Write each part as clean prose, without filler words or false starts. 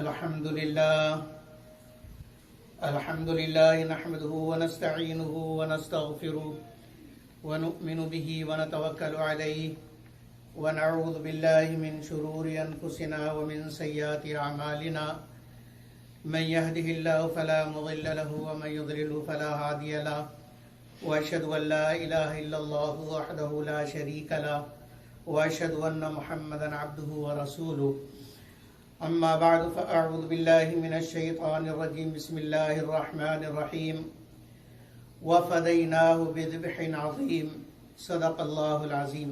الحمد لله نحمده ونستعينه ونستغفره ونؤمن به ونتوكل عليه ونعوذ بالله من شرور أنفسنا ومن سيئات أعمالنا من يهده الله فلا مضل له ومن يضلل فلا هادي له وأشهد أن لا إله إلا الله وحده لا شريك له وأشهد أن محمدا عبده ورسوله أما بعد فأعوذ بالله من الشيطان الرجيم بسم الله الرحمن الرحيم وفديناه بذبح عظيم صدق الله العظيم.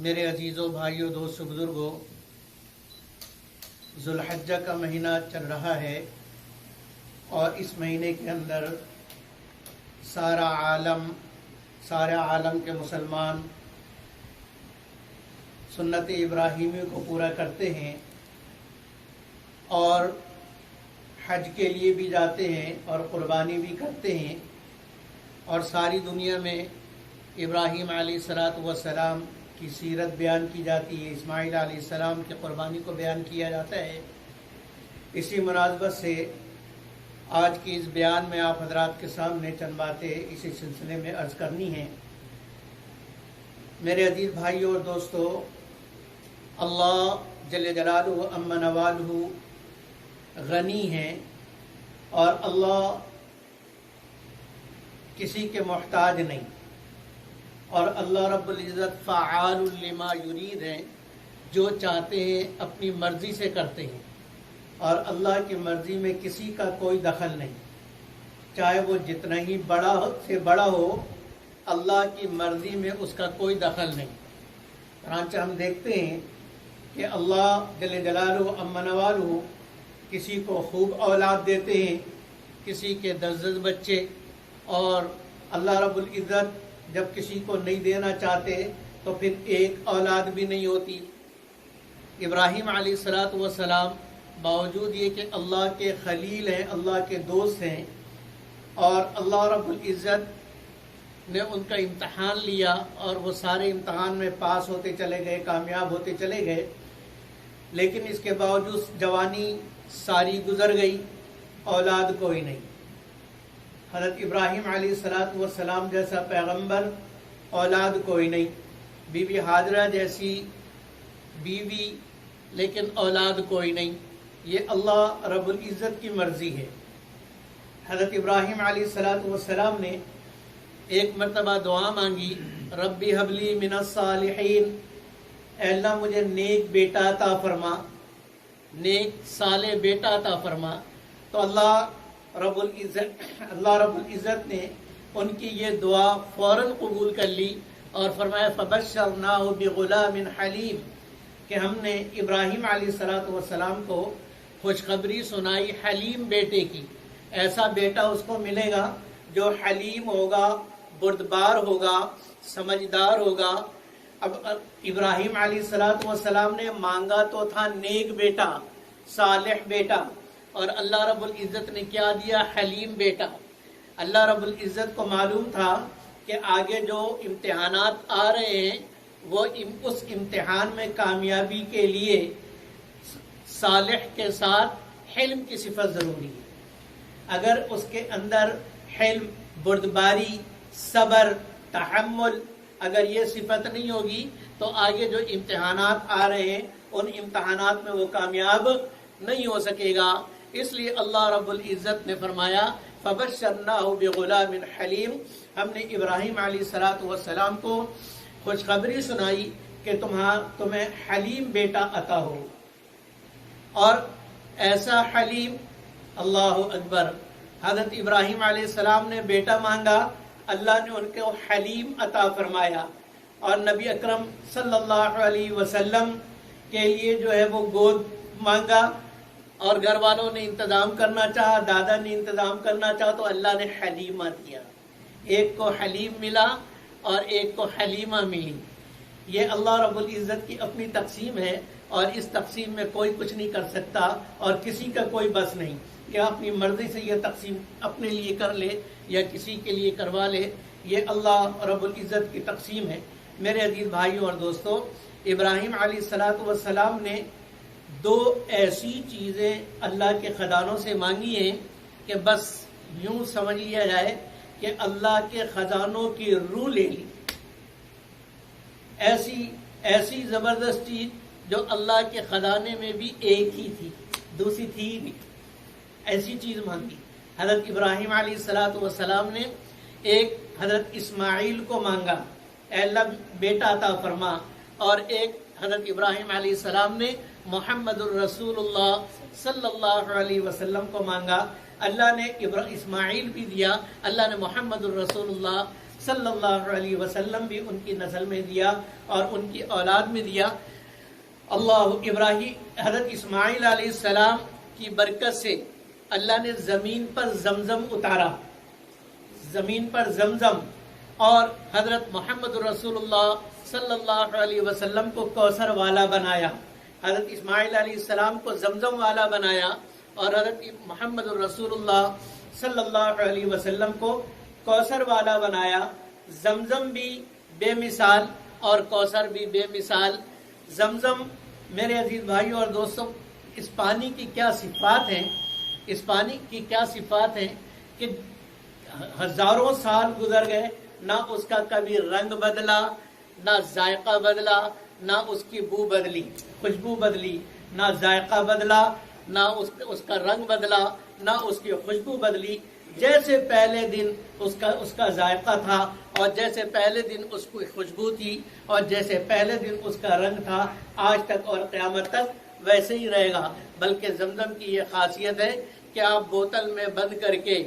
میرے عزیزوں، بھائیوں، دوستوں، بزرگوں، ذوالحجہ کا مہینہ چل رہا ہے اور اس مہینے کے اندر سارے عالم کے مسلمان سنت ابراہیمی کو پورا کرتے ہیں اور حج کے لیے بھی جاتے ہیں اور قربانی بھی کرتے ہیں، اور ساری دنیا میں ابراہیم علیہ السلام کی سیرت بیان کی جاتی ہے، اسماعیل علیہ السلام کی قربانی کو بیان کیا جاتا ہے. اسی مناسبت سے آج کی اس بیان میں آپ حضرات کے سامنے چند باتیں اسی سلسلے میں عرض کرنی ہیں. میرے عزیز بھائیوں اور دوستو، اللہ جل جلالہ عم نوالہ غنی ہیں اور اللہ کسی کے محتاج نہیں، اور اللہ رب العزت فعال لما یرید ہیں، جو چاہتے ہیں اپنی مرضی سے کرتے ہیں، اور اللہ کی مرضی میں کسی کا کوئی دخل نہیں، چاہے وہ جتنا ہی بڑا ہو اللہ کی مرضی میں اس کا کوئی دخل نہیں. چنانچہ ہم دیکھتے ہیں کہ اللہ جل جلالہ عم نوالہ کسی کو خوب اولاد دیتے ہیں، کسی کے 10 بچے، اور اللہ رب العزت جب کسی کو نہیں دینا چاہتے تو پھر ایک اولاد بھی نہیں ہوتی. ابراہیم علیہ السلام باوجود یہ کہ اللہ کے خلیل ہیں، اللہ کے دوست ہیں، اور اللہ رب العزت نے ان کا امتحان لیا اور وہ سارے امتحان میں پاس ہوتے چلے گئے، کامیاب ہوتے چلے گئے، لیکن اس کے باوجود جوانی ساری گزر گئی، اولاد کوئی نہیں. حضرت ابراہیم علیہ السلام جیسا پیغمبر، اولاد کوئی نہیں. بی بی ہاجرہ جیسی بیوی، لیکن اولاد کوئی نہیں. یہ اللہ رب العزت کی مرضی ہے. حضرت ابراہیم علیہ السلام نے ایک مرتبہ دعا مانگی، ربی حبلی من الصالحین، اے اللہ مجھے نیک بیٹا عطا فرما، نیک صالح بیٹا عطا فرما. تو اللہ رب العزت نے ان کی یہ دعا فوراً قبول کر لی اور فرمایا فبشرناہ بغلام حلیم، کہ ہم نے ابراہیم علیہ السلام کو خوشخبری سنائی حلیم بیٹے کی. ایسا بیٹا اس کو ملے گا جو حلیم ہوگا، بردبار ہوگا، سمجھدار ہوگا. اب ابراہیم علیہ السلام نے مانگا تو تھا نیک بیٹا، صالح بیٹا، اور اللہ رب العزت نے کیا دیا؟ حلیم بیٹا. اللہ رب العزت کو معلوم تھا کہ آگے جو امتحانات آ رہے ہیں وہ اس امتحان میں کامیابی کے لیے صالح کے ساتھ حلم کی صفت ضروری ہے. اگر اس کے اندر حلم، بردباری، صبر، تحمل، اگر یہ صفت نہیں ہوگی تو آگے جو امتحانات آ رہے ہیں ان امتحانات میں وہ کامیاب نہیں ہو سکے گا. اس لیے اللہ رب العزت نے فرمایا فبشرناہ بغلام حلیم، ہم نے ابراہیم علیہ السلام کو خوشخبری سنائی کہ تمہیں حلیم بیٹا عطا ہو. اور ایسا حلیم، اللہ اکبر، حضرت ابراہیم علیہ السلام نے بیٹا مانگا، اللہ نے ان کو حلیم عطا فرمایا. اور نبی اکرم صلی اللہ علیہ وسلم کے لیے جو ہے وہ گود مانگا، اور گھر والوں نے انتظام کرنا چاہا، دادا نے انتظام کرنا چاہا، تو اللہ نے حلیمہ دیا. ایک کو حلیم ملا اور ایک کو حلیمہ ملی. یہ اللہ رب العزت کی اپنی تقسیم ہے، اور اس تقسیم میں کوئی کچھ نہیں کر سکتا اور کسی کا کوئی بس نہیں. کہ اپنی مرضی سے یہ تقسیم اپنے لیے کر لے یا کسی کے لیے کروا لے، یہ اللہ رب العزت کی تقسیم ہے۔ میرے عزیز بھائیوں اور دوستوں، ابراہیم علیہ السلام نے دو ایسی چیزیں اللہ کے خزانوں سے مانگی ہیں کہ بس یوں سمجھ لیا جائے کہ اللہ کے خزانوں کی روح لے لی۔ ایسی زبردست چیز جو اللہ کے خزانے میں بھی ایک ہی تھی، دوسری تھی ہی نہیں، ایسی چیز مانگی۔ حضرت ابراہیم علیہ السلام نے ایک حضرت اسماعیل کو مانگا، اے اللہ بیٹا عطا فرما، اور ایک حضرت ابراہیم علیہ السلام نے محمد الرسول اللہ صلی اللہ علیہ وسلم کو مانگا۔ اللہ نے اسماعیل بھی دیا، اللہ نے محمد الرسول اللہ صلی اللہ علیہ وسلم بھی ان کی نسل میں دیا اور ان کی اولاد میں دیا۔ حضرت اسماعیل علیہ السلام کی برکت سے اللہ نے زمین پر زمزم اتارا، زمین پر زمزم، اور حضرت محمد رسول اللہ صلی اللہ علیہ وسلم کو کوثر والا بنایا۔ حضرت اسماعیل علیہ السلام کو زمزم والا بنایا اور حضرت محمد رسول اللہ صلی اللہ علیہ وسلم کو کوثر والا بنایا۔ زمزم بھی بے مثال اور کوثر بھی بے مثال۔ زمزم میرے عزیز بھائیوں اور دوستوں، اس پانی کی کیا صفات ہیں، اس پانی کی کیا صفات ہیں کہ ہزاروں سال گزر گئے، نہ اس کا کبھی رنگ بدلا، نہ ذائقہ بدلا، نہ اس کی بو بدلی، خوشبو بدلی، نہ ذائقہ بدلا، نہ اس کا رنگ بدلا، نہ اس کی خوشبو بدلی۔ جیسے پہلے دن اس کا ذائقہ تھا اور جیسے پہلے دن اس کی خوشبو تھی اور جیسے پہلے دن اس کا رنگ تھا، آج تک اور قیامت تک ویسے ہی رہے گا۔ بلکہ زمزم کی یہ خاصیت ہے کہ آپ بوتل میں بند کر کے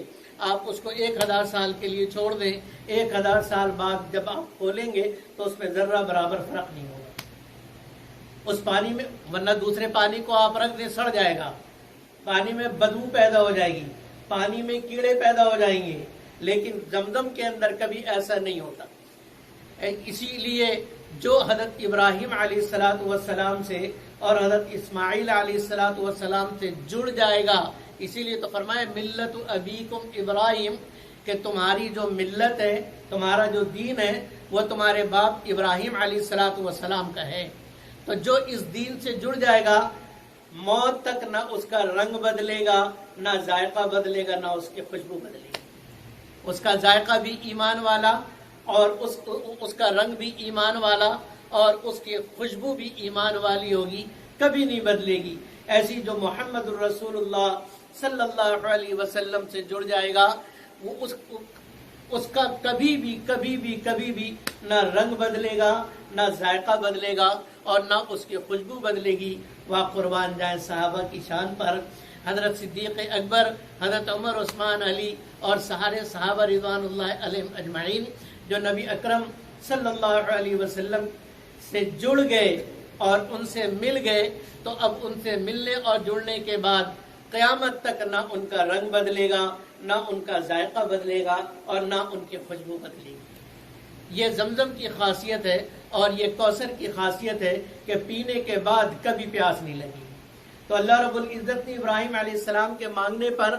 آپ اس کو 1000 سال کے لیے چھوڑ دیں، 1000 سال بعد جب آپ کھولیں گے تو اس میں ذرہ برابر فرق نہیں ہوگا اس پانی میں، ورنہ دوسرے پانی کو آپ رکھ دیں سڑ جائے گا، پانی میں بدبو پیدا ہو جائے گی، پانی میں کیڑے پیدا ہو جائیں گے، لیکن زمزم کے اندر کبھی ایسا نہیں ہوتا۔ اسی لیے جو حضرت ابراہیم علیہ السلام سے اور حضرت اسماعیل علیہ السلام سے جڑ جائے گا، اسی لیے تو فرمایا ملت ابیکم ابراہیم، کہ تمہاری جو ملت ہے، تمہارا جو دین ہے، وہ تمہارے باپ ابراہیم علیہ السلام کا ہے۔ تو جو اس دین سے جڑ جائے گا، موت تک نہ اس کا رنگ بدلے گا، نہ ذائقہ بدلے گا، نہ اس کی خوشبو بدلے گی۔ اس کا ذائقہ بھی ایمان والا اور اس کا رنگ بھی ایمان والا اور اس کی خوشبو بھی ایمان والی ہوگی، کبھی نہیں بدلے گی۔ ایسی جو محمد الرسول اللہ صلی اللہ علیہ وسلم سے جڑ جائے گا، وہ اس کا کبھی بھی نہ رنگ بدلے گا، نہ ذائقہ بدلے گا اور نہ اس کی خوشبو بدلے گی۔ وہ قربان جائیں صحابہ کی شان پر، حضرت صدیق اکبر، حضرت عمر، عثمان، علی اور سارے صحابہ رضوان اللہ علیہم اجمعین جو نبی اکرم صلی اللہ علیہ وسلم سے جڑ گئے اور ان سے مل گئے، تو اب ان سے ملنے اور جڑنے کے بعد قیامت تک نہ ان کا رنگ بدلے گا، نہ ان کا ذائقہ بدلے گا اور نہ ان کی خوشبو بدلے گی۔ یہ زمزم کی خاصیت ہے اور یہ کوثر کی خاصیت ہے کہ پینے کے بعد کبھی پیاس نہیں لگی۔ تو اللہ رب العزت نے ابراہیم علیہ السلام کے مانگنے پر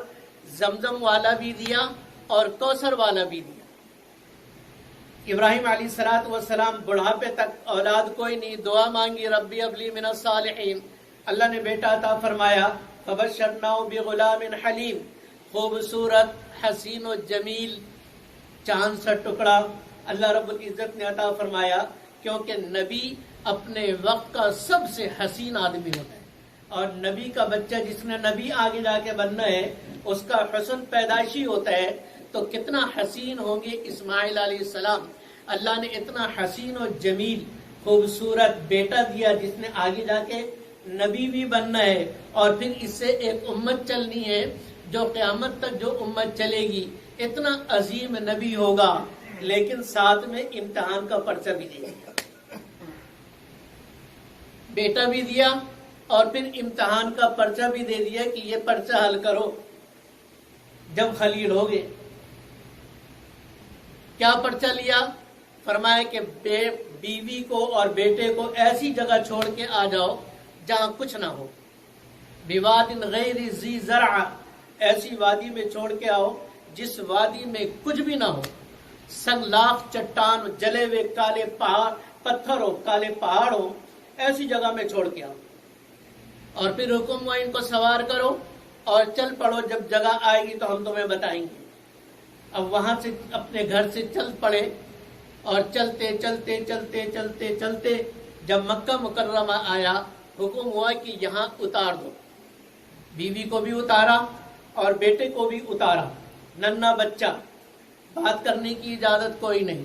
زمزم والا بھی دیا اور کوثر والا بھی دیا۔ ابراہیم علیہ السلام بڑھاپے تک اولاد کوئی نہیں، دعا مانگی ربی ابلی من الصالحین، اللہ نے بیٹا عطا فرمایا، فبشرناہ بغلام حلیم، خوبصورت، حسین و جمیل، چاند سا ٹکڑا اللہ رب العزت نے عطا فرمایا، کیونکہ نبی اپنے وقت کا سب سے حسین آدمی ہوتا ہے، اور نبی کا بچہ جس نے نبی آگے جا کے بننا ہے اس کا حسن پیدائشی ہوتا ہے، تو کتنا حسین ہوں گے اسماعیل علیہ السلام۔ اللہ نے اتنا حسین و جمیل خوبصورت بیٹا دیا جس نے آگے جا کے نبی بھی بننا ہے، اور پھر اس سے ایک امت چلنی ہے جو قیامت تک جو امت چلے گی، اتنا عظیم نبی ہوگا، لیکن ساتھ میں امتحان کا پرچہ بھی دے گا، بیٹا بھی دیا اور پھر امتحان کا پرچہ بھی دے دیا کہ یہ پرچہ حل کرو۔ جب خلیل ہو گئے، کیا پرچہ لیا؟ فرمایا کہ بیوی کو اور بیٹے کو ایسی جگہ چھوڑ کے آ جاؤ جہاں کچھ نہ ہو، بواد غیر ذی زرع، ایسی وادی میں چھوڑ کے آؤ جس وادی میں کچھ بھی نہ ہو، سنگلاخ چٹان، جلے ہوئے کالے پہاڑ پتھر ہو، کالے پہاڑ ہو، ایسی جگہ میں چھوڑ کے آؤ، اور پھر حکم ہوا ان کو سوار کرو اور چل پڑو، جب جگہ آئے گی تو ہم تمہیں بتائیں گے۔ اب وہاں سے اپنے گھر سے چل پڑے اور چلتے چلتے چلتے چلتے چلتے جب مکہ مکرمہ آیا، حکم ہوا کہ یہاں اتار دو۔ بیوی کو بھی اتارا اور بیٹے کو بھی اتارا، ننھا بچہ، بات کرنے کی اجازت کوئی نہیں،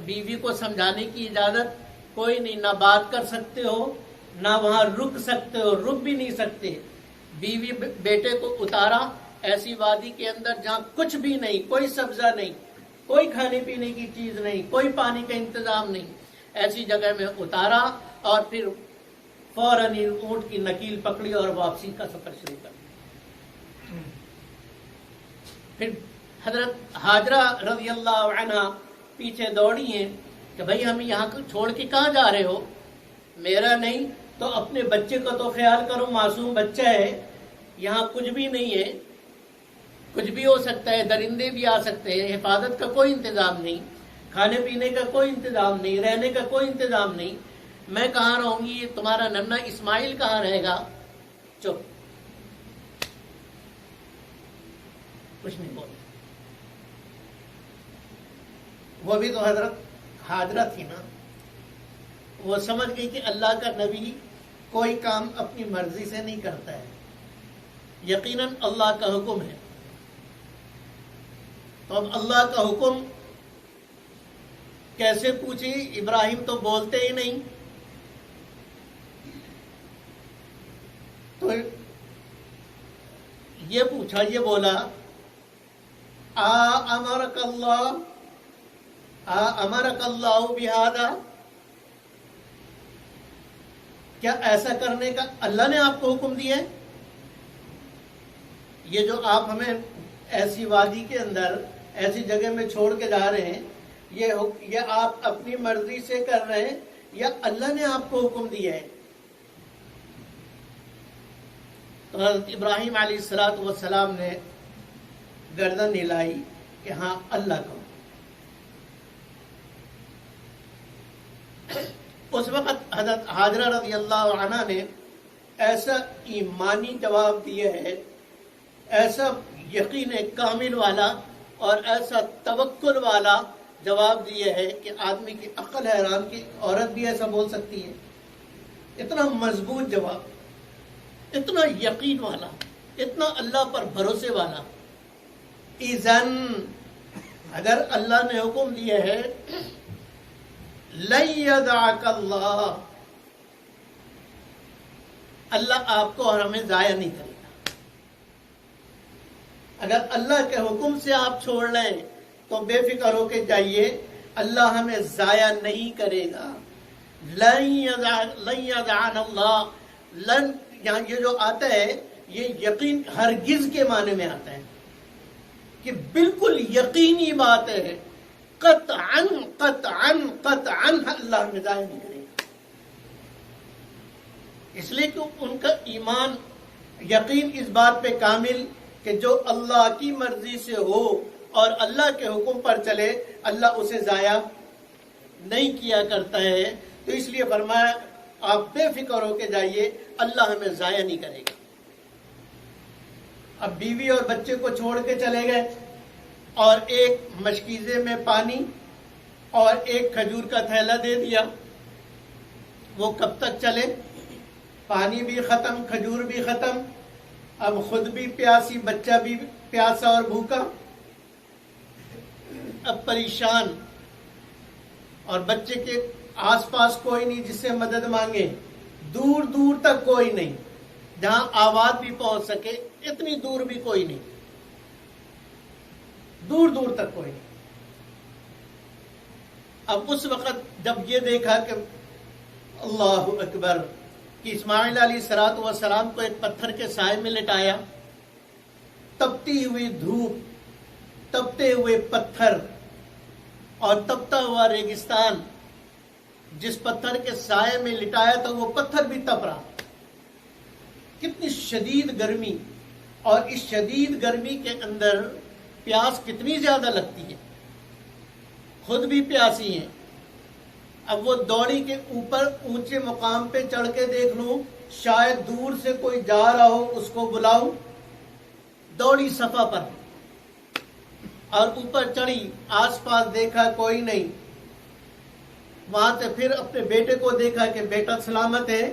بیوی کو سمجھانے کی اجازت کوئی نہیں، نہ بات کر سکتے ہو نہ وہاں رک سکتے ہو، رک بھی نہیں سکتے۔ بیوی بیٹے کو اتارا ایسی وادی کے اندر جہاں کچھ بھی نہیں، کوئی سبزہ نہیں، کوئی کھانے پینے کی چیز نہیں، کوئی پانی کا انتظام نہیں، ایسی جگہ میں اتارا اور پھر فوراً اونٹ کی نکیل پکڑی اور واپسی کا سفر شروع کر دیا۔ پھر حضرت ہاجرہ رضی اللہ عنہا پیچھے دوڑی ہیں کہ بھائی ہم یہاں چھوڑ کے کہاں جا رہے ہو؟ میرا نہیں تو اپنے بچے کا تو خیال کرو، معصوم بچہ ہے، یہاں کچھ بھی نہیں ہے، کچھ بھی ہو سکتا ہے، درندے بھی آ سکتے ہیں، حفاظت کا کوئی انتظام نہیں، کھانے پینے کا کوئی انتظام نہیں، رہنے کا کوئی انتظام نہیں، میں کہاں رہوں گی؟ تمہارا ننھا اسماعیل کہاں رہے گا؟ چپ، کچھ نہیں بولے۔ وہ بھی تو حضرت ہاجرہ تھی نا، وہ سمجھ گئی کہ اللہ کا نبی کوئی کام اپنی مرضی سے نہیں کرتا ہے، یقیناً اللہ کا حکم ہے۔ تو اب اللہ کا حکم کیسے پوچھی؟ ابراہیم تو بولتے ہی نہیں، تو یہ پوچھا، یہ بولا امرک اللہ بہذا، کیا ایسا کرنے کا اللہ نے آپ کو حکم دیا ہے؟ یہ جو آپ ہمیں ایسی وادی کے اندر ایسی جگہ میں چھوڑ کے جا رہے ہیں، یہ آپ اپنی مرضی سے کر رہے ہیں یا اللہ نے آپ کو حکم دیا ہے؟ تو حضرت ابراہیم علیہ السلام نے گردن ہلائی کہ ہاں اللہ کا۔ اس وقت حضرت ہاجرہ رضی اللہ عنہ نے ایسا ایمانی جواب دیا ہے، ایسا یقین کامل والا اور ایسا توکل والا جواب دیا ہے کہ آدمی کی عقل حیران، کی عورت بھی ایسا بول سکتی ہے۔ اتنا مضبوط جواب، اتنا یقین والا، اتنا اللہ پر بھروسے والا۔ اذن اگر اللہ نے حکم دیا ہے لن یدعک اللہ، اللہ آپ کو اور ہمیں ضائع نہیں کرے گا۔ اگر اللہ کے حکم سے آپ چھوڑ لیں تو بے فکر ہو کے جائیے، اللہ ہمیں ضائع نہیں کرے گا۔ لن یدعنا اللہ، لن یہاں یہ جو آتا ہے یہ یقین ہرگز کے معنی میں آتا ہے کہ بالکل یقینی بات ہے، قطعاً قطعاً قطعاً اللہ ہمیں ضائع نہیں کرے گا۔ اس لیے کہ ان کا ایمان، یقین اس بات پہ کامل کہ جو اللہ کی مرضی سے ہو اور اللہ کے حکم پر چلے، اللہ اسے ضائع نہیں کیا کرتا ہے۔ تو اس لیے فرمایا آپ بے فکر ہو کے جائیے، اللہ ہمیں ضائع نہیں کرے گا۔ اب بیوی اور بچے کو چھوڑ کے چلے گئے اور ایک مشکیزے میں پانی اور ایک کھجور کا تھیلا دے دیا۔ وہ کب تک چلے؟ پانی بھی ختم، کھجور بھی ختم، اب خود بھی پیاسی، بچہ بھی پیاسا اور بھوکا، اب پریشان، اور بچے کے آس پاس کوئی نہیں جس سے مدد مانگے، دور دور تک کوئی نہیں جہاں آواز بھی پہنچ سکے، اتنی دور بھی کوئی نہیں، دور دور تک کوئی نہیں۔ اب اس وقت جب یہ دیکھا کہ اللہ اکبر، کہ اسماعیل علیہ السلام کو ایک پتھر کے سائے میں لٹایا، تپتی ہوئی دھوپ، تپتے ہوئے پتھر اور تپتا ہوا ریگستان، جس پتھر کے سائے میں لٹایا تو وہ پتھر بھی تپ رہا، کتنی شدید گرمی، اور اس شدید گرمی کے اندر پیاس کتنی زیادہ لگتی ہے، خود بھی پیاسی ہیں۔ اب وہ دوڑی کے اوپر اونچے مقام پہ چڑھ کے دیکھ لوں، شاید دور سے کوئی جا رہا ہو، اس کو بلاؤں۔ دوڑی صفا پر اور اوپر چڑھی، آس پاس دیکھا کوئی نہیں، وہاں سے پھر اپنے بیٹے کو دیکھا کہ بیٹا سلامت ہے،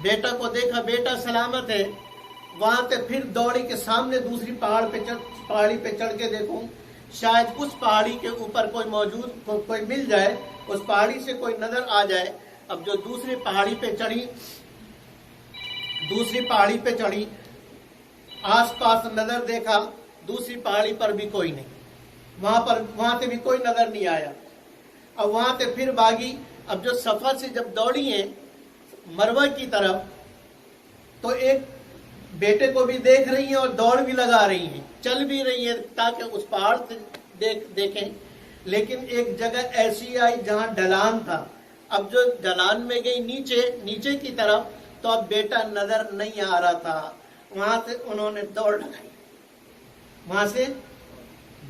بیٹا کو دیکھا بیٹا سلامت ہے، وہاں سے پھر دوڑی کے سامنے دوسری پہاڑی پہ چڑھ کے دیکھوں، شاید اس پہاڑی کے اوپر کوئی مل جائے، اس پہاڑی سے کوئی نظر آ جائے۔ اب جو دوسری پہاڑی پہ چڑھی، آس پاس نظر دیکھا، دوسری پہاڑی پر بھی کوئی نہیں، وہاں سے بھی کوئی نظر نہیں آیا۔ اب وہاں سے پھر بھاگی۔ اب جو صفا سے جب دوڑی ہیں مروہ کی طرف، تو ایک بیٹے کو بھی دیکھ رہی ہیں اور دوڑ بھی لگا رہی ہیں، چل بھی رہی ہیں تاکہ اس پہاڑ سے دیکھیں، لیکن ایک جگہ ایسی آئی جہاں ڈھلان تھا۔ اب جو ڈھلان میں گئی نیچے کی طرف، تو اب بیٹا نظر نہیں آ رہا تھا، وہاں سے انہوں نے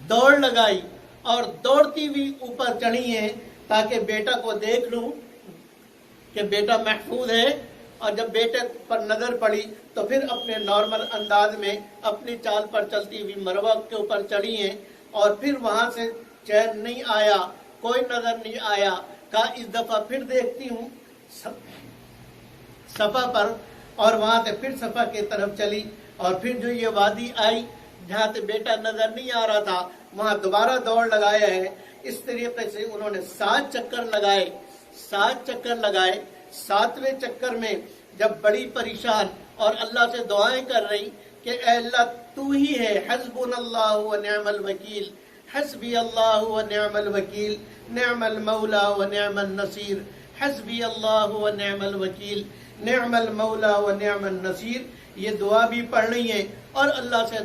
دوڑ لگائی اور دوڑتی ہوئی اوپر چڑھی ہیں تاکہ بیٹا کو دیکھ لوں کہ بیٹا محفوظ ہے۔ اور جب بیٹے پر نظر پڑی تو پھر اپنے نارمل انداز میں اپنی چال پر چلتی ہوئی مروہ کے اوپر چڑھی ہیں، اور پھر وہاں سے چین نہیں آیا، کوئی نظر نہیں آیا، کہا اس دفعہ پھر دیکھتی ہوں صفا پر، اور وہاں سے پھر صفا کی طرف چلی، اور پھر جو یہ وادی آئی جہاں سے بیٹا نظر نہیں آ رہا تھا، وہاں دوبارہ دوڑ لگایا ہے۔ اس طریقے سے انہوں نے 7 چکر لگائے۔ 7ویں چکر میں جب بڑی پریشان اور اللہ سے دعائیں کر رہی کہ اے اللہ تو ہی ہے، حسبنا اللہ و نعم الوکیل، حسبی اللہ و نعم الوکیل، نعم المولا و نعم النصیر، حسبی اللہ و نعم الوکیل، نعم المولا و نعم النصیر، یہ دعا بھی پڑھ رہی ہیں اور اللہ سے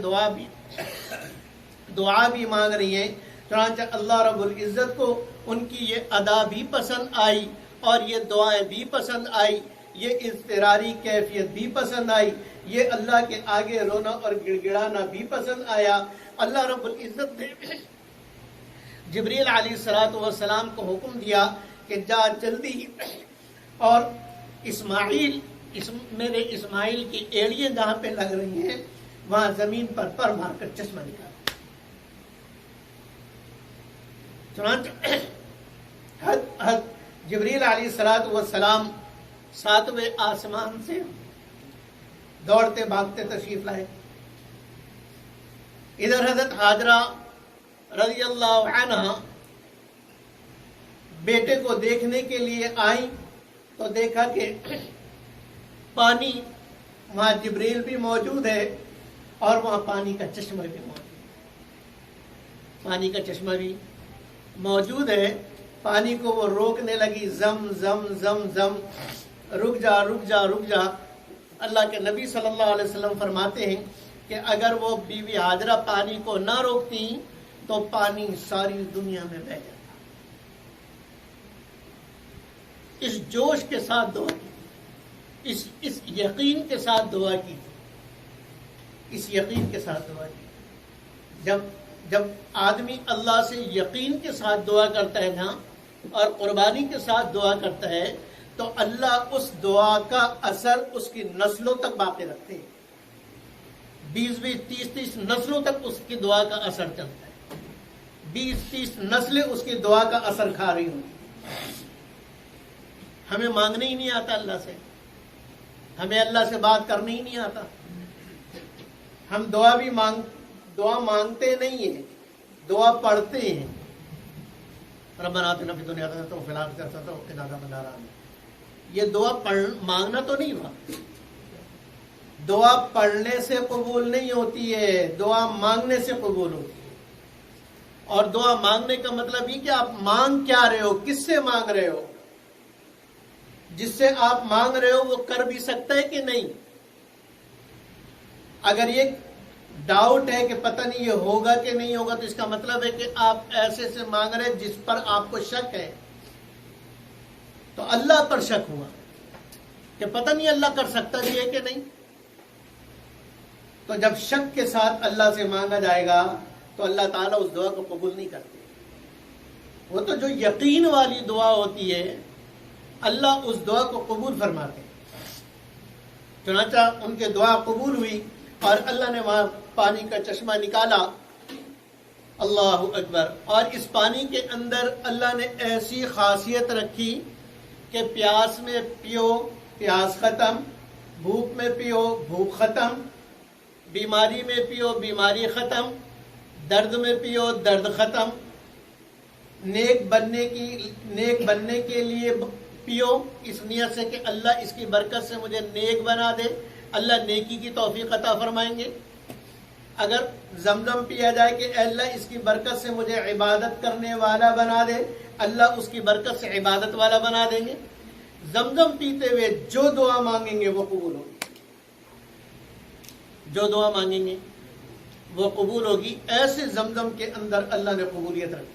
دعا بھی مانگ رہی ہیں۔ چنانچہ اللہ رب العزت کو ان کی یہ ادا بھی پسند آئی اور یہ دعائیں بھی پسند آئی، یہ اضطراری کیفیت بھی پسند آئی، یہ اللہ کے آگے رونا اور گڑ گڑانا بھی پسند آیا۔ اللہ رب العزت نے جبریل علیہ السلام کو حکم دیا کہ جا جلدی اور میرے اسماعیل کی ایڑیاں جہاں پہ لگ رہی ہیں وہاں زمین پر مار کر چشمہ نکالا۔ چنانچہ جبریل علیہ السلام 7ویں آسمان سے دوڑتے بھاگتے تشریف لائے۔ ادھر حضرت ہاجرہ رضی اللہ عنہ بیٹے کو دیکھنے کے لیے آئیں تو دیکھا کہ پانی، وہاں جبریل بھی موجود ہے اور وہاں پانی کا چشمہ بھی موجود ہے۔ پانی کو وہ روکنے لگی، زم زم زم زم، رک جا۔ اللہ کے نبی صلی اللہ علیہ وسلم فرماتے ہیں کہ اگر وہ بیوی ہاجرہ پانی کو نہ روکتی تو پانی ساری دنیا میں بہہ جاتا۔ اس جوش کے ساتھ دعا کی، اس یقین کے ساتھ دعا کی، جب آدمی اللہ سے یقین کے ساتھ دعا کرتا ہے نا اور قربانی کے ساتھ دعا کرتا ہے تو اللہ اس دعا کا اثر اس کی نسلوں تک باقی رکھتے ہیں۔ 20 30 نسلوں تک اس کی دعا کا اثر چلتا ہے، 20 30 نسلیں اس کی دعا کا اثر کھا رہی ہوں۔ ہمیں مانگنے ہی نہیں آتا اللہ سے، ہمیں اللہ سے بات کرنے ہی نہیں آتا، ہم دعا مانگتے نہیں ہیں، دعا پڑھتے ہیں۔ ربنا آتنا فی الدنیا حسنۃ وفی الآخرۃ حسنۃ وقنا عذاب النار۔ یہ دعا مانگنا تو نہیں ہوا، دعا پڑھنے سے قبول نہیں ہوتی ہے، دعا مانگنے سے قبول ہوتی ہے۔ اور دعا مانگنے کا مطلب یہ کہ آپ مانگ کیا رہے ہو، کس سے مانگ رہے ہو، جس سے آپ مانگ رہے ہو وہ کر بھی سکتا ہے کہ نہیں۔ اگر یہ ڈاؤٹ ہے کہ پتہ نہیں یہ ہوگا کہ نہیں ہوگا تو اس کا مطلب ہے کہ آپ ایسے سے مانگ رہے جس پر آپ کو شک ہے۔ تو اللہ پر شک ہوا کہ پتہ نہیں اللہ کر سکتا بھی ہے کہ نہیں۔ تو جب شک کے ساتھ اللہ سے مانگا جائے گا تو اللہ تعالیٰ اس دعا کو قبول نہیں کرتے. وہ تو جو یقین والی دعا ہوتی ہے اللہ اس دعا کو قبول فرماتے ہیں. چنانچہ ان کے دعا قبول ہوئی اور اللہ نے وہاں پانی کا چشمہ نکالا. اللہ اکبر. اور اس پانی کے اندر اللہ نے ایسی خاصیت رکھی کہ پیاس میں پیو پیاس ختم، بھوک میں پیو بھوک ختم، بیماری میں پیو بیماری ختم، درد میں پیو درد ختم، نیک بننے کے لیے پیو اس نیت سے کہ اللہ اس کی برکت سے مجھے نیک بنا دے، اللہ نیکی کی توفیق عطا فرمائیں گے. اگر زمزم پیا جائے کہ اے اللہ اس کی برکت سے مجھے عبادت کرنے والا بنا دے، اللہ اس کی برکت سے عبادت والا بنا دیں گے. زمزم پیتے ہوئے جو دعا مانگیں گے وہ قبول ہوگی، جو دعا مانگیں گے وہ قبول ہوگی. ایسے زمزم کے اندر اللہ نے قبولیت رکھی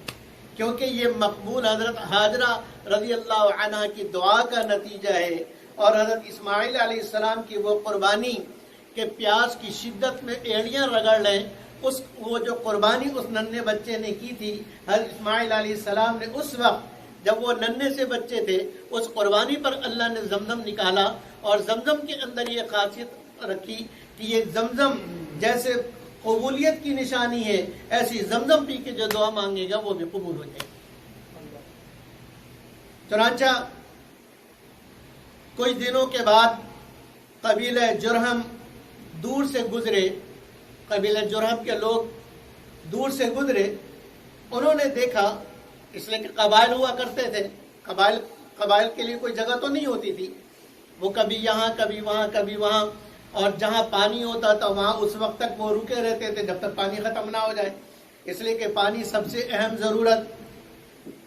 کیونکہ یہ مقبول حضرت ہاجرہ رضی اللہ عنہ کی دعا کا نتیجہ ہے اور حضرت اسماعیل علیہ السلام کی وہ قربانی کہ پیاس کی شدت میں ایڑیاں رگڑ لیں، وہ جو قربانی اس ننھے بچے نے کی تھی حضرت اسماعیل علیہ السلام نے اس وقت جب وہ ننھے سے بچے تھے اس قربانی پر اللہ نے زمزم نکالا اور زمزم کے اندر یہ خاصیت رکھی کہ یہ زمزم جیسے قبولیت کی نشانی ہے ایسی زمزم پی کے جو دعا مانگے گا وہ بھی قبول ہو جائے گی. چنانچہ کچھ دنوں کے بعد قبیلہ جرہم دور سے گزرے، قبیلہ جرہم کے لوگ دور سے گزرے. انہوں نے دیکھا، اس لیے کہ قبائل ہوا کرتے تھے، قبائل کے لیے کوئی جگہ تو نہیں ہوتی تھی، وہ کبھی یہاں کبھی وہاں کبھی وہاں، اور جہاں پانی ہوتا تھا وہاں اس وقت تک وہ رکے رہتے تھے جب تک پانی ختم نہ ہو جائے. اس لیے کہ پانی سب سے اہم ضرورت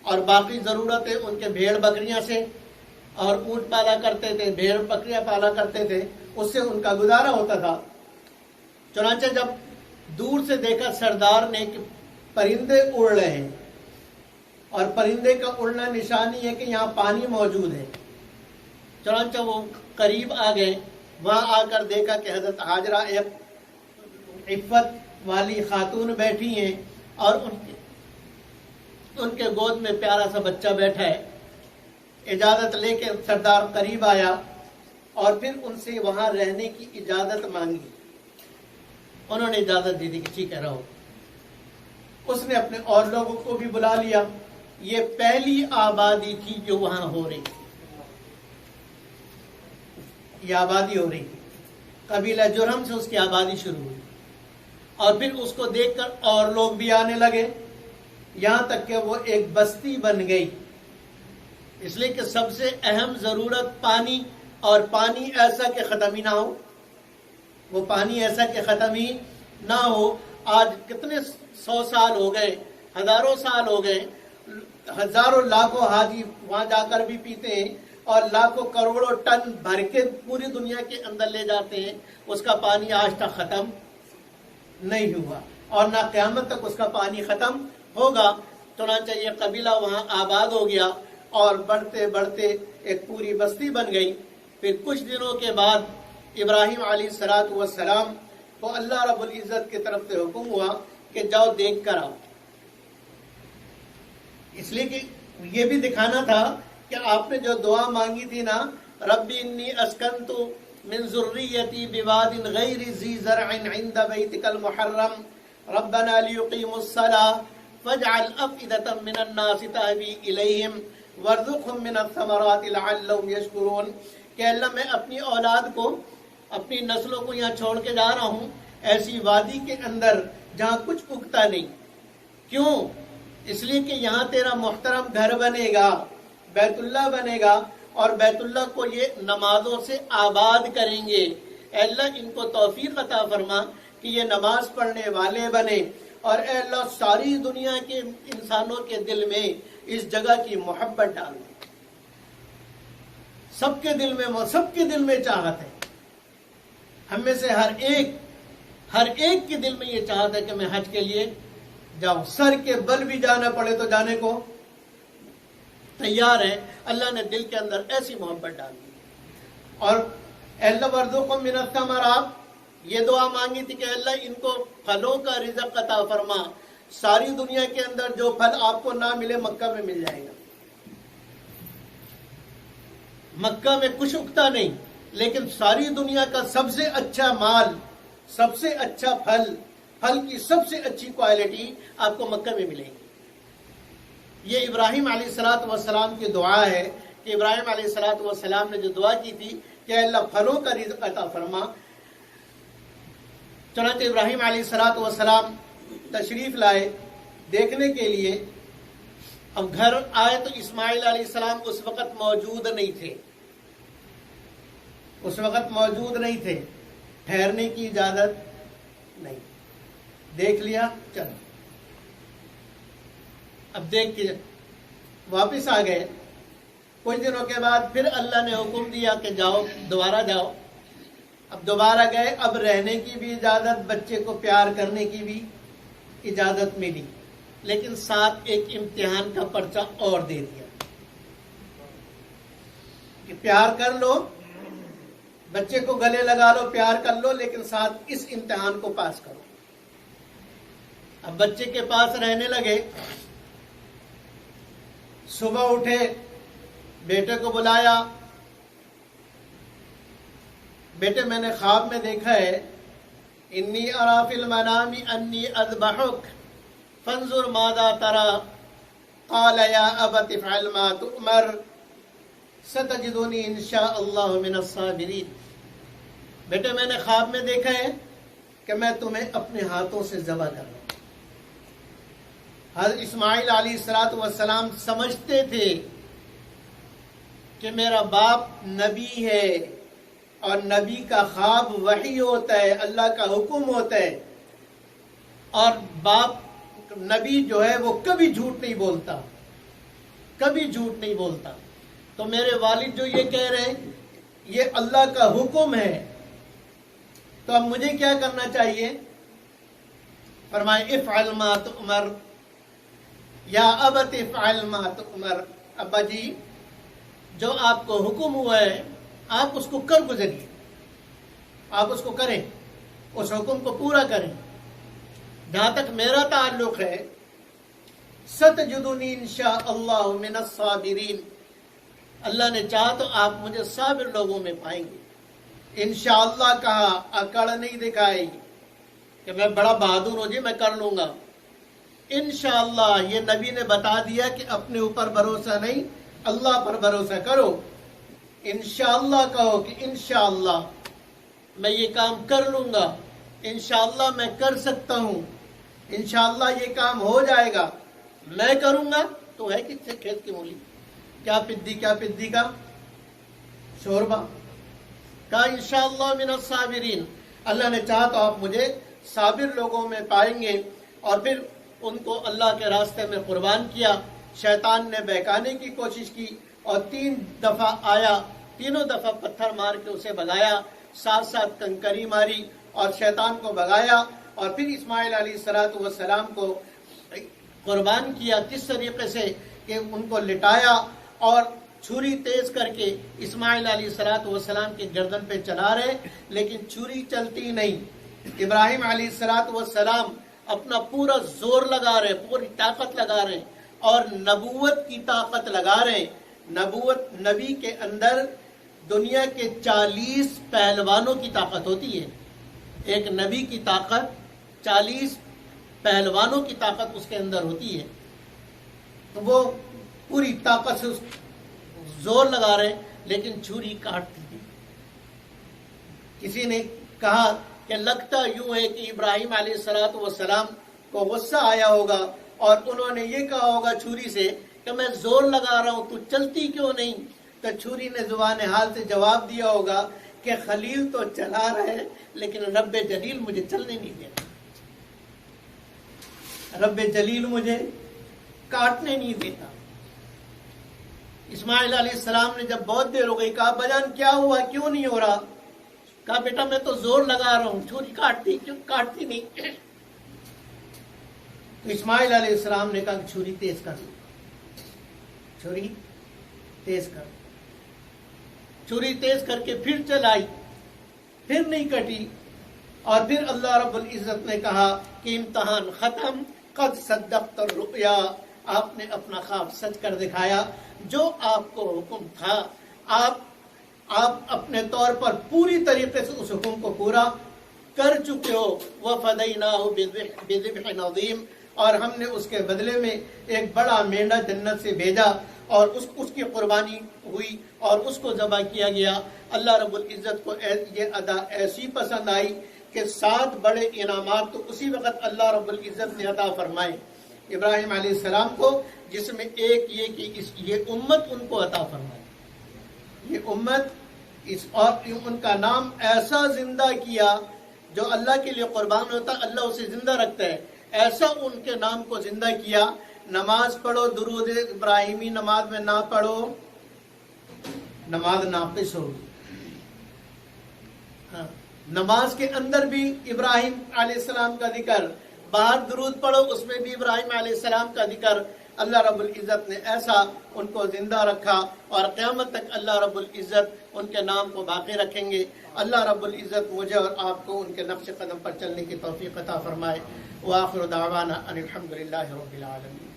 اور باقی ضرورتیں ان کے بھیڑ بکریاں سے اور اونٹ پالا کرتے تھے، بھیڑ بکریاں پالا کرتے تھے، اس سے ان کا گزارا ہوتا تھا. چنانچہ جب دور سے دیکھا سردار نے کہ پرندے اڑ رہے ہیں اور پرندے کا اڑنا نشانی ہے کہ یہاں پانی موجود ہے. چنانچہ وہ قریب آ گئے، وہاں آ کر دیکھا کہ حضرت ہاجرہ ایک عفت والی خاتون بیٹھی ہیں اور ان کے گود میں پیارا سا بچہ بیٹھا ہے. اجازت لے کے سردار قریب آیا اور پھر ان سے وہاں رہنے کی اجازت مانگی. انہوں نے اجازت دی کہ ٹھیک ہے رہو. اس نے اپنے اور لوگوں کو بھی بلا لیا. یہ پہلی آبادی تھی جو وہاں ہو رہی تھی، یہ آبادی ہو رہی تھی. قبیلہ جرہم سے اس کی آبادی شروع ہوئی اور پھر اس کو دیکھ کر اور لوگ بھی آنے لگے، یہاں تک کہ وہ ایک بستی بن گئی. اس لیے کہ سب سے اہم ضرورت پانی، اور پانی ایسا کہ ختم ہی نہ ہو، وہ پانی ایسا کہ ختم ہی نہ ہو. آج کتنے 100 سال ہو گئے، ہزاروں سال ہو گئے، ہزاروں لاکھوں حاجی وہاں جا کر بھی پیتے ہیں اور لاکھوں کروڑوں ٹن بھر کے پوری دنیا کے اندر لے جاتے ہیں. اس کا پانی آج تک ختم نہیں ہوا اور نہ قیامت تک اس کا پانی ختم ہوگا. چنانچہ یہ قبیلہ وہاں آباد ہو گیا اور بڑھتے بڑھتے ایک پوری بستی بن گئی. پھر کچھ دنوں کے بعد ابراہیم علیہ السلام کو اللہ رب العزت کی طرف سے حکم ہوا کہ جاؤ دیکھ کر آؤ. اس لیے کہ یہ بھی دکھانا تھا کہ آپ نے جو دعا مانگی تھی نا، ربی انی اسکنت من ذریتی بواد غیر ذی زرع عند بیتک المحرم ربنا لیقیموا الصلاة فاجعل افئدة من الناس تهوی الیہم وارزقهم من الثمرات لعلهم یشکرون. کہ اللہ میں اپنی اولاد کو، اپنی نسلوں کو یہاں چھوڑ کے جا رہا ہوں ایسی وادی کے اندر جہاں کچھ اگتا نہیں. کیوں؟ اس لیے کہ یہاں تیرا محترم گھر بنے گا، بیت اللہ بنے گا اور بیت اللہ کو یہ نمازوں سے آباد کریں گے. اے اللہ ان کو توفیق عطا فرما کہ یہ نماز پڑھنے والے بنے، اور اے اللہ ساری دنیا کے انسانوں کے دل میں اس جگہ کی محبت ڈال دے. سب کے دل میں چاہت ہے. ہم میں سے ہر ایک کے دل میں یہ چاہت ہے کہ میں حج کے لیے جاؤں، سر کے بل بھی جانا پڑے تو جانے کو تیار ہے. اللہ نے دل کے اندر ایسی محبت ڈال دی. اور اے اللہ وارزقہم من الثمرات، یہ دعا مانگی تھی کہ اللہ ان کو پھلوں کا رزق عطا فرما، ساری دنیا کے اندر جو پھل آپ کو نہ ملے مکہ میں مل جائے گا۔ مکہ میں کچھ اگتا نہیں، لیکن ساری دنیا کا سب سے اچھا مال، سب سے اچھا پھل کی سب سے اچھی کوالٹی آپ کو مکہ میں ملے گی۔ یہ ابراہیم علیہ السلام کی دعا ہے کہ ابراہیم علیہ السلام نے جو دعا کی تھی کہ اللہ پھلوں کا رزق عطا فرما، چنانچہ ابراہیم علیہ السلام تشریف لائے دیکھنے کے لیے۔ اب گھر آئے تو اسماعیل علیہ السلام اس وقت موجود نہیں تھے، ٹھہرنے کی اجازت نہیں، دیکھ لیا چلو۔ اب دیکھ کے واپس آ گئے۔ کچھ دنوں کے بعد پھر اللہ نے حکم دیا کہ جاؤ، دوبارہ جاؤ۔ اب دوبارہ گئے، اب رہنے کی بھی اجازت، بچے کو پیار کرنے کی بھی اجازت ملی، لیکن ساتھ ایک امتحان کا پرچہ اور دے دیا کہ پیار کر لو، بچے کو گلے لگا لو، پیار کر لو، لیکن ساتھ اس امتحان کو پاس کرو۔ اب بچے کے پاس رہنے لگے۔ صبح اٹھے، بیٹے کو بلایا، بیٹے میں نے خواب میں دیکھا ہے، انی ارا فی المنام انی اذبحک فانظر ماذا ترى قال یا ابت افعل ما تؤمر ستجدنی انشاء اللہ من الصابرین۔ بیٹے میں نے خواب میں دیکھا ہے کہ میں تمہیں اپنے ہاتھوں سے ذبح کر رہا ہوں۔ حضرت اسماعیل علیہ السلام سمجھتے تھے کہ میرا باپ نبی ہے، اور نبی کا خواب وحی ہوتا ہے، اللہ کا حکم ہوتا ہے، اور باپ نبی جو ہے وہ کبھی جھوٹ نہیں بولتا، کبھی جھوٹ نہیں بولتا۔ تو میرے والد جو یہ کہہ رہے ہیں یہ اللہ کا حکم ہے، تو اب مجھے کیا کرنا چاہیے؟ فرمائے افعل ما تؤمر یا ابت افعل ما تؤمر، ابا جی جو آپ کو حکم ہوا ہے آپ اس کو کر گزریے، آپ اس کو کریں، اس حکم کو پورا کریں۔ جہاں تک میرا تعلق ہے، ستجدنی انشاء اللہ من الصابرین، اللہ نے چاہا تو آپ مجھے صابر لوگوں میں پائیں گے۔ انشاءاللہ کہا، اکڑ نہیں دکھائی کہ میں بڑا بہادر ہوں جی میں کر لوں گا۔ انشاءاللہ یہ نبی نے بتا دیا کہ اپنے اوپر بھروسہ نہیں، اللہ پر بھروسہ کرو۔ انشاءاللہ کہو کہ انشاءاللہ میں یہ کام کر لوں گا، انشاءاللہ میں کر سکتا ہوں، انشاءاللہ یہ کام ہو جائے گا، میں کروں گا۔ تو ہے کس سے کھیت کی مولی، کیا پدی کا شوربہ، کہا انشاءاللہ من الصابرین، اللہ نے چاہا تو آپ مجھے صابر لوگوں میں پائیں گے۔ اور پھر ان کو اللہ کے راستے میں قربان کیا۔ شیطان نے بہکانے کی کوشش کی اور 3 دفعہ آیا، تینوں دفعہ پتھر مار کے اسے بھگایا، ساتھ ساتھ کنکری ماری اور شیطان کو بھگایا، اور پھر اسماعیل علیہ السلام کو قربان کیا۔ کس طریقے سے کہ ان کو لٹایا اور چھری تیز کر کے اسماعیل علیہ السلام کی گردن پہ چلا رہے، لیکن چھری چلتی نہیں۔ ابراہیم علیہ السلام اپنا پورا زور لگا رہے، پوری طاقت لگا رہے، اور نبوت کی طاقت لگا رہے۔ نبی کے اندر دنیا کے 40 پہلوانوں کی طاقت ہوتی ہے۔ ایک نبی کی طاقت 40 پہلوانوں کی طاقت اس کے اندر ہوتی ہے۔ تو وہ پوری طاقت سے زور لگا رہے، لیکن چھری کاٹتی تھی۔ کسی نے کہا کہ لگتا یوں ہے کہ ابراہیم علیہ السلام کو غصہ آیا ہوگا اور انہوں نے یہ کہا ہوگا چھری سے کہ میں زور لگا رہا ہوں تو چلتی کیوں نہیں؟ تو چھری نے زبان حال سے جواب دیا ہوگا کہ خلیل تو چلا رہا ہے لیکن رب جلیل مجھے چلنے نہیں دیتا، رب جلیل مجھے کاٹنے نہیں دیتا۔ اسماعیل علیہ السلام نے جب بہت دیر ہو گئی کہا بجان کیا ہوا، کیوں نہیں ہو رہا؟ کہا بیٹا میں تو زور لگا رہا ہوں، چھری کاٹتی کیوں کاٹتی نہیں؟ تو اسماعیل علیہ السلام نے کہا چھری تیز کر لو، چھری تیز کر، چھری تیز کر کے پھر چلائی، پھر نہیں کٹی۔ اور پھر اللہ رب العزت نے کہا کہ امتحان ختم، قد صدقت الرؤیا، آپ نے اپنا خواب سچ کر دکھایا، جو آپ کو حکم تھا آپ اپنے طور پر پوری طریقے سے اس حکم کو پورا کر چکے ہو۔ وَفَدَيْنَاهُ بِذِبْحٍ عَظِيمٍ، اور ہم نے اس کے بدلے میں ایک بڑا مینڈا جنت سے بھیجا اور اس کی قربانی ہوئی اور اس کو ذبح کیا گیا۔ اللہ رب العزت کو یہ ادا ایسی پسند آئی کہ 7 بڑے انعامات تو اسی وقت اللہ رب العزت نے عطا فرمائے ابراہیم علیہ السلام کو، جس میں ایک یہ کہ یہ امت ان کو عطا فرمائے، یہ امت اور ان کا نام ایسا زندہ کیا، جو اللہ کے لیے قربان ہوتا اللہ اسے زندہ رکھتا ہے، ایسا ان کے نام کو زندہ کیا۔ نماز پڑھو، درود ابراہیمی نماز میں نہ پڑھو نماز ناقص ہوگی۔ نماز کے اندر بھی ابراہیم علیہ السلام کا ذکر، باہر درود پڑھو اس میں بھی ابراہیم علیہ السلام کا ذکر۔ اللہ رب العزت نے ایسا ان کو زندہ رکھا اور قیامت تک اللہ رب العزت ان کے نام کو باقی رکھیں گے۔ اللہ رب العزت مجھے اور آپ کو ان کے نقش قدم پر چلنے کی توفیق عطا فرمائے۔ وآخر دعوانا ان الحمد للہ رب العالمین۔